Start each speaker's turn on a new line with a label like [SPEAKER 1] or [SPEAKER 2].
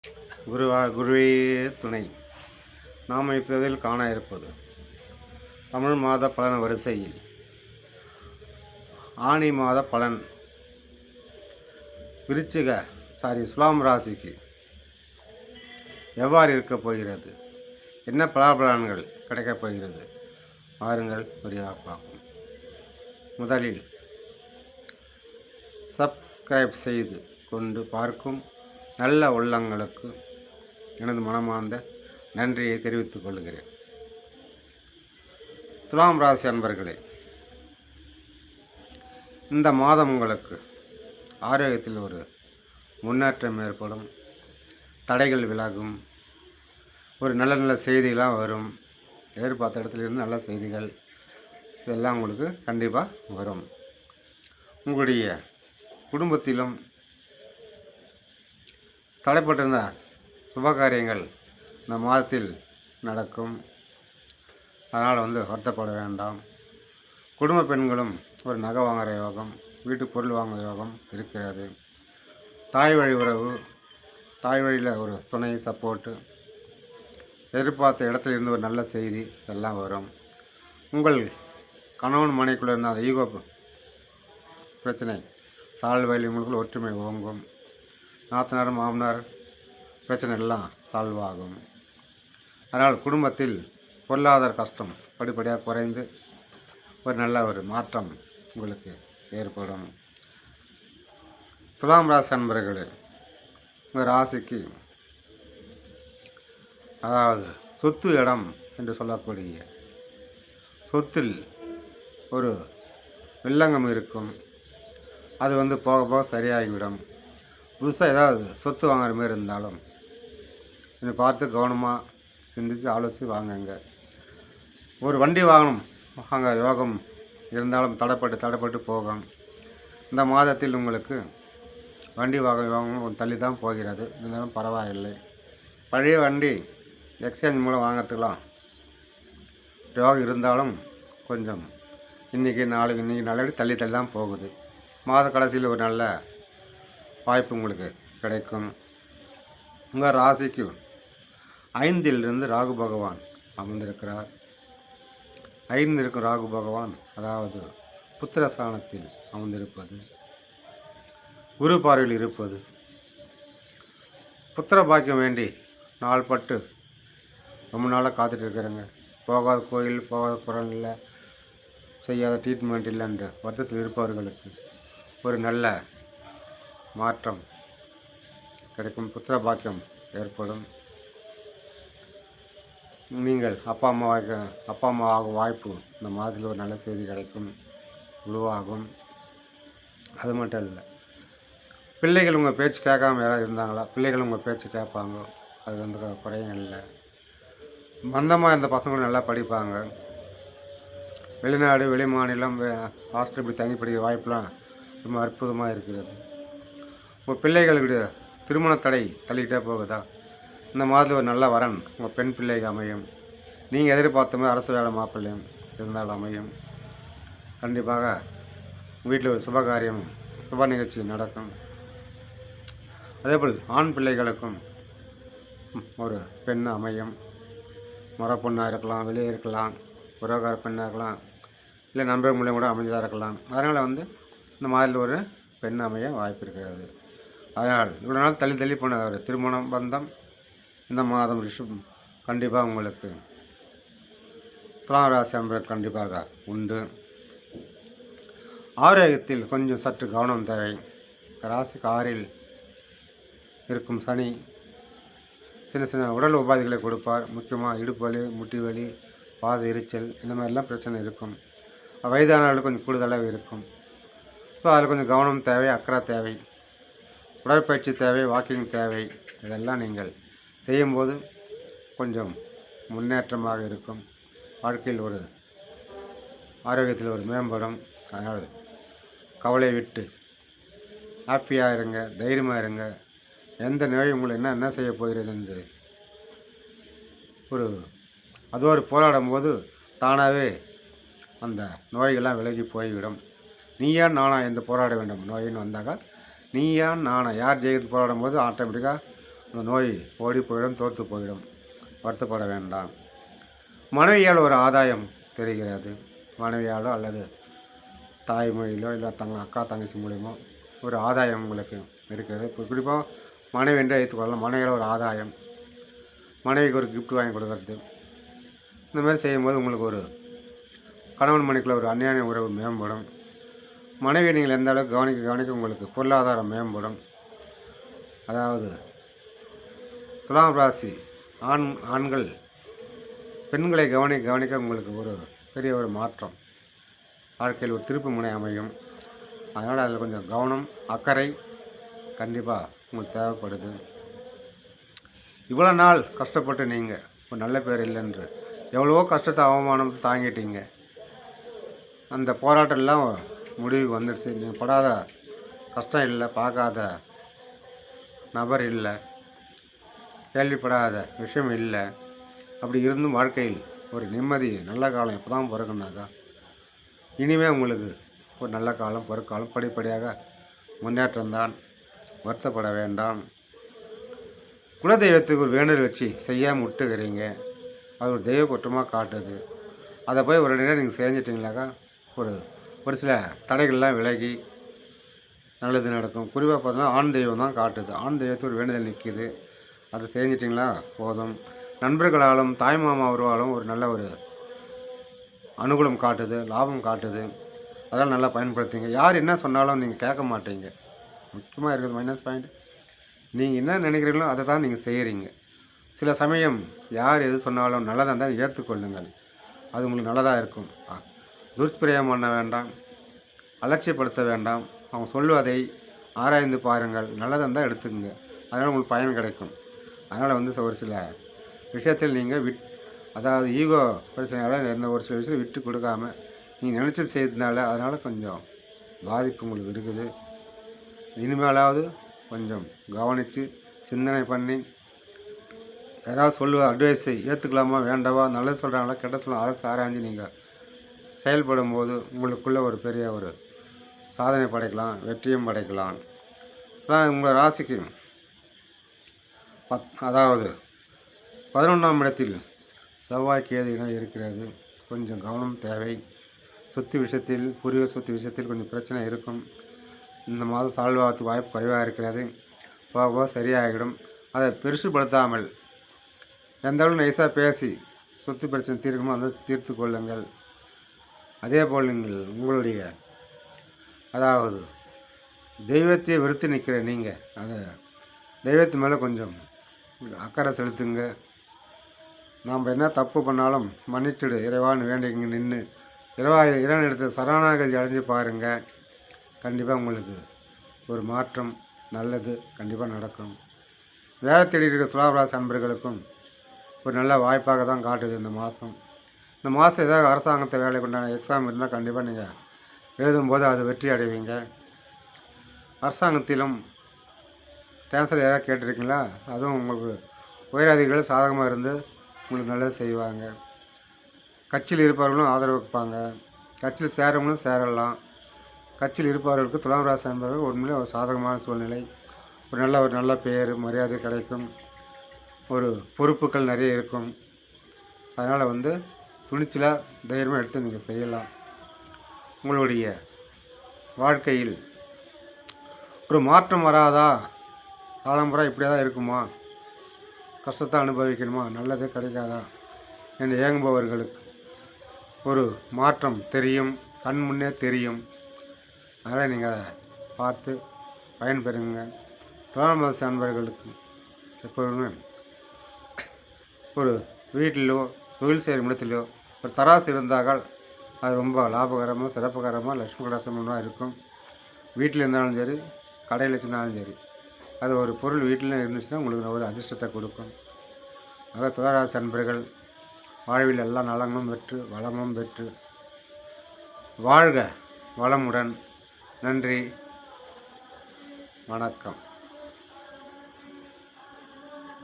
[SPEAKER 1] குருவே துணை. நாம் இப்போதில் காண இருப்பது தமிழ் மாத பலன் வரிசையில் ஆனி மாத பலன். துலாம் ராசிக்கு எவ்வாறு இருக்கப் போகிறது, என்ன பலாபலன்கள் கிடைக்கப் போகிறது, வாருங்கள் விரிவாக பார்ப்போம். முதலில் சப்ஸ்கிரைப் செய்து கொண்டு பார்க்கும் நல்ல உள்ளங்களுக்கு எனது மனமார்ந்த நன்றியை தெரிவித்துக் கொள்கிறேன். துலாம் ராசி அன்பர்களே, இந்த மாதம் உங்களுக்கு ஆரோக்கியத்தில் ஒரு முன்னேற்றம் ஏற்படும், தடைகள் விலகும், ஒரு நல்ல நல்ல செய்திகளாக வரும். எதிர்பார்த்த இடத்துல இருந்து நல்ல செய்திகள் இதெல்லாம் உங்களுக்கு கண்டிப்பாக வரும். உங்களுடைய குடும்பத்திலும் தடைப்பட்டிருந்த சுபகாரியங்கள் இந்த மாதத்தில் நடக்கும். அதனால் வருத்தப்பட வேண்டாம். குடும்ப பெண்களும் ஒரு நகை வாங்குகிற யோகம், வீட்டு பொருள் வாங்குகிற யோகம் இருக்கிறது. தாய் வழி உறவு, தாய் வழியில் ஒரு துணை சப்போர்ட்டு, எதிர்பார்த்த இடத்துல இருந்து ஒரு நல்ல செய்தி இதெல்லாம் வரும். உங்கள் கணவன் மனைக்குள்ளே இருந்த அந்த ஈகோ பிரச்சனை சால்வ் வயல் உங்களுக்கு ஒற்றுமை ஓங்கும். நாத்தனார் மாமனார் பிரச்சனை எல்லாம் சால்வ் ஆகும். அதனால் குடும்பத்தில் பொருளாதார கஷ்டம் படிப்படியாக குறைந்து ஒரு நல்ல ஒரு மாற்றம் உங்களுக்கு ஏற்படும். துலாம் ராசி அன்பர்களே, உங்கள் ராசிக்கு அதாவது சொத்து இடம் என்று சொல்லக்கூடிய சொத்தில் ஒரு வில்லங்கம் இருக்கும். அது போக போக சரியாகிவிடும். புதுசாக ஏதாவது சொத்து வாங்குற மாதிரி இருந்தாலும் இதை பார்த்து கவனமாக சிந்தித்து ஆலோசித்து வாங்குங்க. ஒரு வண்டி வாங்கணும் வாங்க யோகம் இருந்தாலும் தடைப்பட்டு போகும். இந்த மாதத்தில் உங்களுக்கு வண்டி வாங்கணும் கொஞ்சம் தள்ளி தான் போகிறது. இருந்தாலும் பரவாயில்லை. பழைய வண்டி எக்ஸ்சேஞ்ச் மூலம் வாங்கிறதுக்கெலாம் யோகம் இருந்தாலும் கொஞ்சம் இன்றைக்கி நாளைக்கு தள்ளி தான் போகுது. மாத கடைசியில் ஒரு நல்ல வாய்ப்பு உங்களுக்கு கிடைக்கும். உங்கள் ராசிக்கு 5ல் ராகு பகவான் அமர்ந்திருக்கிறார். 5 இருக்கும் ராகு பகவான் அதாவது புத்திரஸ்தானத்தில் அமர்ந்திருப்பது, குரு பார்வையில் இருப்பது, புத்திர பாக்கியம் வேண்டி நாள்பட்டு ரொம்ப நாளாக காத்துட்டு இருக்கிறேங்க. போகாத கோயில், போகாத குரல் இல்லை, செய்யாத ட்ரீட்மெண்ட் இல்லை என்ற வருத்தத்தில் இருப்பவர்களுக்கு ஒரு நல்ல மாற்றம் கிடைக்கும். புத்திர பாக்கியம் ஏற்படும். நீங்கள் அப்பா அம்மா ஆகும் வாய்ப்பு இந்த மாதத்தில் ஒரு நல்ல செய்தி கிடைக்கும், உருவாகும். அது மட்டும் இல்லை, பிள்ளைகள் உங்கள் பேச்சு கேட்காம யாராவது இருந்தாங்களா, பிள்ளைகள் உங்கள் பேச்சு கேட்பாங்க. அது குறையும் இல்லை. மந்தமாக இருந்த பசங்களும் நல்லா படிப்பாங்க. வெளிநாடு வெளி மாநிலம் ஹாஸ்டல் இப்படி தங்கி படிக்கிற வாய்ப்பெலாம் ரொம்ப அற்புதமாக இருக்கிறது. உங்கள் பிள்ளைகளுடைய திருமண தடை தள்ளிக்கிட்டே போகுதா, இந்த மாதிரி ஒரு நல்ல வரன் உங்கள் பெண் பிள்ளைக்கு அமையும். நீங்கள் எதிர்பார்த்த மாதிரி அரசு வேலை மாப்பிள்ளையும் இருந்தால் அமையும். கண்டிப்பாக வீட்டில் ஒரு சுபகாரியம் சுப நிகழ்ச்சி நடக்கும். அதேபோல் ஆண் பிள்ளைகளுக்கும் ஒரு பெண் அமையும். முறை பொண்ணாக இருக்கலாம், வெளியே இருக்கலாம், உறவுகார பெண்ணாக இருக்கலாம், இல்லை நண்பர் மூலியம் கூட அமைஞ்சதாக இருக்கலாம். அதனால் இந்த மாதிரி ஒரு பெண் அமைய வாய்ப்பு இருக்கிறது. அதனால் இவ்வளோ நாள் தள்ளி போன ஒரு திருமணம் பந்தம் இந்த மாதம் கண்டிப்பாக உங்களுக்கு துலாம் ராசி அன்பர் கண்டிப்பாக உண்டு. ஆரோக்கியத்தில் கொஞ்சம் சற்று கவனம் தேவை. ராசிக்கு 6ல் இருக்கும் சனி சின்ன உடல் உபாதைகளை கொடுப்பார். முக்கியமாக இடுப்பு வலி, முட்டி வலி, பாத எரிச்சல் இந்த மாதிரிலாம் பிரச்சனை இருக்கும். வயதானவர்களுக்கு கொஞ்சம் கூடுதலாக இருக்கும். ஸோ அதில் கொஞ்சம் கவனம் தேவை, அக்கறை தேவை, உடற்பயிற்சி தேவை, வாக்கிங் தேவை. இதெல்லாம் நீங்கள் செய்யும்போது கொஞ்சம் முன்னேற்றமாக இருக்கும். வாழ்க்கையில் ஒரு ஆரோக்கியத்தில் ஒரு மேம்படும். அதனால் கவலை விட்டு ஹாப்பியாக இருங்க, தைரியமாக இருங்க. எந்த நோய் உங்களை என்ன செய்ய போகிறது என்று ஒரு போராடும் போது தானாகவே அந்த நோய்கள்லாம் விலகி போய்விடும். நீயா நானா என்று போராட வேண்டும். நோயின்னு வந்தாக்கா நீயா நானா யார் ஜெயித்து போராடும் போது ஆட்டோமேட்டிக்காக அந்த நோய் ஓடி போயிடும், தோற்று போயிடும். வருத்தப்பட வேண்டாம். மனைவியால் ஒரு ஆதாயம் தெரிகிறது. மனைவியாலோ அல்லது தாய்மொழியிலோ இல்லை அக்கா தங்கச்சி மூலியமோ ஒரு ஆதாயம் உங்களுக்கு இருக்கிறது. இப்போ குறிப்பாக மனைவி என்று வைத்துக்கொள்ளலாம். மனைவியால் ஒரு ஆதாயம், மனைவிக்கு ஒரு கிஃப்ட் வாங்கி கொடுக்கறது, இந்த மாதிரி செய்யும்போது உங்களுக்கு ஒரு கணவன் மனைவிக்குள்ள ஒரு அந்நிய உறவு மேம்படும். மனைவியை நீங்கள் எந்த அளவுக்கு கவனிக்க உங்களுக்கு பொருளாதாரம் மேம்படும். அதாவது துலாம் ராசி ஆண்கள் பெண்களை கவனிக்க உங்களுக்கு ஒரு பெரிய ஒரு மாற்றம், வாழ்க்கையில் ஒரு திருப்பு முனை அமையும். அதனால் அதில் கொஞ்சம் கவனம், அக்கறை கண்டிப்பாக உங்களுக்கு தேவைப்படுது. இவ்வளோ நாள் கஷ்டப்பட்டு நீங்கள் ஒரு நல்ல பேர் இல்லைன்று எவ்வளவோ கஷ்டத்தை அவமானம் தாங்கிட்டீங்க. அந்த போராட்டம்லாம் முடிவுக்கு வந்துடுச்சு. நீங்கள் படாத கஷ்டம் இல்லை, பார்க்காத நபர் இல்லை, கேள்விப்படாத விஷயம் இல்லை. அப்படி இருந்தும் வாழ்க்கையில் ஒரு நிம்மதி, நல்ல காலம் இப்போ தான் பிறகுனாக்கா இனிமேல் உங்களுக்கு ஒரு நல்ல காலம், பொற்காலம், படிப்படியாக முன்னேற்றம்தான். வருத்தப்பட வேண்டாம். குலதெய்வத்துக்கு ஒரு வேண்டுதல் வச்சு செய்யாமல் விட்டுக்கிறீங்க. அது ஒரு தெய்வ குற்றமாக காட்டுது. அதை போய் ஒரு நேரம் நீங்கள் செஞ்சிட்டிங்களாக்கா ஒரு சில தடைகள்லாம் விலகி நல்லது நடக்கும். குறிப்பாக பார்த்தீங்கன்னா ஆண் தெய்வம் தான் காட்டுது. ஆண் தெய்வத்துக்கு ஒரு வேண்டுதல் நிற்கிது. அதை செஞ்சிட்டிங்களா போதும். நண்பர்களாலும் தாய்மாமா உருவாலும் ஒரு நல்ல ஒரு அனுகூலம் காட்டுது, லாபம் காட்டுது. அதெல்லாம் நல்லா பயன்படுத்திங்க. யார் என்ன சொன்னாலும் நீங்கள் கேட்க மாட்டீங்க. முக்கியமாக இருக்குது மைனஸ் பாயிண்ட். நீங்கள் என்ன நினைக்கிறீங்களோ அதை தான் நீங்கள் செய்கிறீங்க. சில சமயம் யார் எது சொன்னாலும் நல்லதாக இருந்தால் ஏற்றுக்கொள்ளுங்கள். அது உங்களுக்கு நல்லதாக இருக்கும். துஷ்பிரயோகம் பண்ண வேண்டாம், அலட்சியப்படுத்த வேண்டாம். அவங்க சொல்லுவதை ஆராய்ந்து பாருங்கள். நல்லதாக இருந்தால் எடுத்துக்கங்க. அதனால் உங்களுக்கு பயன் கிடைக்கும். அதனால் ஒரு சில விஷயத்தில் நீங்கள் அதாவது ஈகோ பிரச்சனையால் எந்த ஒரு சில விஷயம் விட்டு கொடுக்காம நீங்கள் நினச்சி செய்ததுனால அதனால் கொஞ்சம் பாதிப்பு உங்களுக்கு இருக்குது. இனிமேலாவது கொஞ்சம் கவனித்து சிந்தனை பண்ணி யாராவது சொல்லுவ அட்வைஸை ஏற்றுக்கலாமா வேண்டாவா, நல்லது சொல்கிறாங்களா கெட்ட சொல்லலாம், அரசு ஆராய்ஞ்சு நீங்கள் செயல்படும் போது உங்களுக்குள்ளே ஒரு பெரிய ஒரு சாதனை படைக்கலாம், வெற்றியும் படைக்கலாம். அதான் உங்கள் ராசிக்கு அதாவது 11ஆம் இடத்தில் செவ்வாய் கேது இடம் இருக்கிறது. கொஞ்சம் கவனம் தேவை. சொத்து விஷயத்தில், பூர்வீக சொத்து விஷயத்தில் கொஞ்சம் பிரச்சனை இருக்கும். இந்த மாதம் சால்வ் ஆகிறதுக்கு வாய்ப்பு குறைவாக இருக்கிறது. போக சரியாகிடும். அதை பெருசுபடுத்தாமல் எந்த அளவு நைஸாக பேசி சொத்து பிரச்சனை தீர்க்குமோ அதை தீர்த்து கொள்ளுங்கள். அதே போல் நீங்கள் உங்களுடைய அதாவது தெய்வத்தையே வெறுத்து நிற்கிற நீங்கள் அதை தெய்வத்து மேலே கொஞ்சம் அக்கறை செலுத்துங்க. நாம் என்ன தப்பு பண்ணாலும் மன்னிச்சுடு இறைவான்னு வேண்டிங்க நின்று இறைவன் எடுத்த சரணாகதி அடைஞ்சு பாருங்கள். கண்டிப்பாக உங்களுக்கு ஒரு மாற்றம் நல்லது கண்டிப்பாக நடக்கும். வேலை தேடி இருக்கிற துலாராசி அன்பர்களுக்கும் ஒரு நல்ல வாய்ப்பாக தான் காட்டுது இந்த மாதம். இந்த மாதம் ஏதாவது அரசாங்கத்தை வேலைக்கு உண்டான எக்ஸாம் இருந்தால் கண்டிப்பாக நீங்கள் எழுதும்போது அது வெற்றி அடைவீங்க. அரசாங்கத்திலும் டிரான்ஸ்ஃபர் யாராவது கேட்டிருக்கீங்களா, அதுவும் உங்களுக்கு உயரதிகாரிகள் சாதகமாக இருந்து உங்களுக்கு நல்லது செய்வாங்க. கட்சியில் இருப்பவர்களும் ஆதரவு வைப்பாங்க. கட்சியில் சேரவங்களும் சேரலாம். கட்சியில் இருப்பவர்களுக்கு துலாம் ராசி என்பது உண்மையிலே ஒரு சாதகமான சூழ்நிலை. ஒரு நல்ல பேர் மரியாதை கிடைக்கும். ஒரு பொறுப்புகள் நிறைய இருக்கும். அதனால் துணிச்சலாக தைரியமாக எடுத்து நீங்கள் செய்யலாம். உங்களுடைய வாழ்க்கையில் ஒரு மாற்றம் வராதா, காலம்புறா இப்படியே தான் இருக்குமா, கஷ்டத்தை அனுபவிக்கணுமா, நல்லதே கிடைக்காதா என்று ஏங்குபவர்களுக்கு ஒரு மாற்றம் தெரியும், கண் முன்னே தெரியும். அதனால் நீங்கள் அதை பார்த்து பயன்பெறுங்க. துலாம் ராசி அன்பர்களுக்கு எப்போதுமே ஒரு வீட்டிலோ தொழில் செய்கிற இடத்திலோ ஒரு தராசு இருந்தால் அது ரொம்ப லாபகரமாக சிறப்புகரமாக லட்சுமி கடாசமாக இருக்கும். வீட்டில் இருந்தாலும் சரி, கடையில் வச்சுருந்தாலும் சரி, அது ஒரு பொருள் வீட்டில் இருந்துச்சுன்னா உங்களுக்கு ஒரு அதிர்ஷ்டத்தை கொடுக்கும். ஆக துலாம் ராசி அன்பர்கள் வாழ்வில் எல்லா நலங்களும் பெற்று வளமும் பெற்று வாழ்க வளமுடன். நன்றி, வணக்கம்.